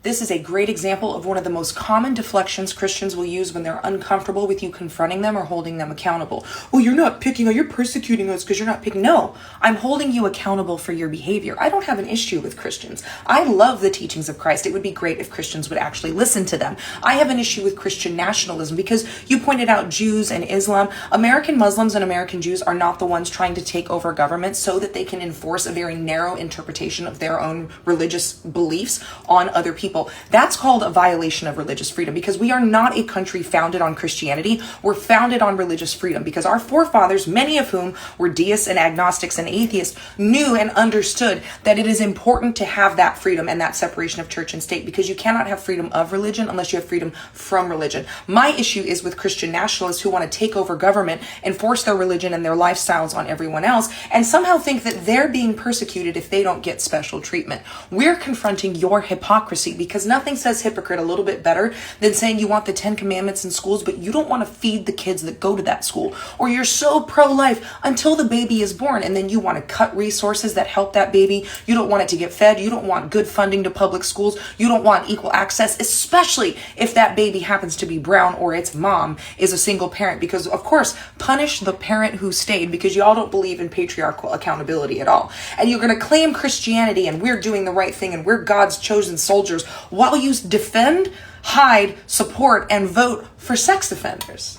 This is a great example of one of the most common deflections Christians will use when they're uncomfortable with you confronting them or holding them accountable. Well, you're not picking, or you're persecuting us because you're not picking. No, I'm holding you accountable for your behavior. I don't have an issue with Christians. I love the teachings of Christ. It would be great if Christians would actually listen to them. I have an issue with Christian nationalism because you pointed out Jews and Islam. American Muslims and American Jews are not the ones trying to take over government so that they can enforce a very narrow interpretation of their own religious beliefs on other people. That's called a violation of religious freedom, because we are not a country founded on Christianity. We're founded on religious freedom because our forefathers, many of whom were deists and agnostics and atheists, knew and understood that it is important to have that freedom and that separation of church and state, because you cannot have freedom of religion unless you have freedom from religion. My issue is with Christian nationalists who want to take over government, enforce their religion and their lifestyles on everyone else, and somehow think that they're being persecuted if they don't get special treatment. We're confronting your hypocrisy, because nothing says hypocrite a little bit better than saying you want the 10 commandments in schools, but you don't want to feed the kids that go to that school. Or you're so pro-life until the baby is born, and then you want to cut resources that help that baby. You don't want it to get fed. You don't want good funding to public schools. You don't want equal access, especially if that baby happens to be brown or its mom is a single parent, because of course, punish the parent who stayed, because y'all don't believe in patriarchal accountability at all. And you're going to claim Christianity and we're doing the right thing and we're God's chosen soldiers while you defend, hide, support, and vote for sex offenders.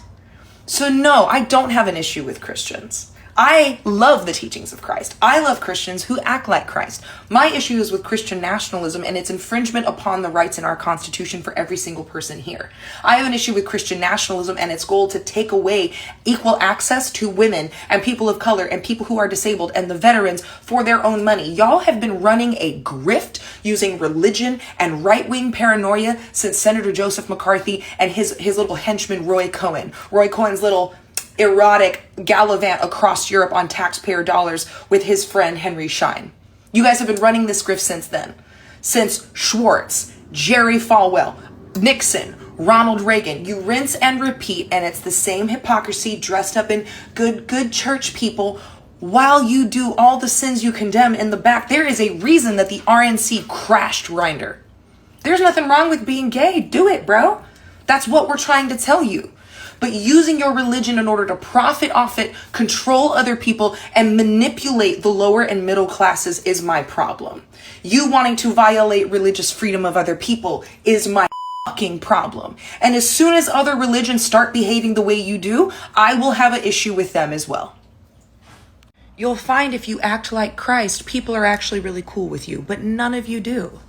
So no, I don't have an issue with Christians. I love the teachings of Christ. I love Christians who act like Christ. My issue is with Christian nationalism and its infringement upon the rights in our Constitution for every single person here. I have an issue with Christian nationalism and its goal to take away equal access to women and people of color and people who are disabled and the veterans for their own money. Y'all have been running a grift using religion and right-wing paranoia since Senator Joseph McCarthy and his little henchman, Roy Cohen. Roy Cohen's little erotic gallivant across Europe on taxpayer dollars with his friend Henry Schein. You guys have been running this grift since then. Since Schwartz, Jerry Falwell, Nixon, Ronald Reagan. You rinse and repeat, and it's the same hypocrisy dressed up in good church people while you do all the sins you condemn in the back. There is a reason that the RNC crashed Grindr. There's nothing wrong with being gay. Do it, bro. That's what we're trying to tell you. But using your religion in order to profit off it, control other people, and manipulate the lower and middle classes is my problem. You wanting to violate religious freedom of other people is my fucking problem. And as soon as other religions start behaving the way you do, I will have an issue with them as well. You'll find if you act like Christ, people are actually really cool with you, but none of you do.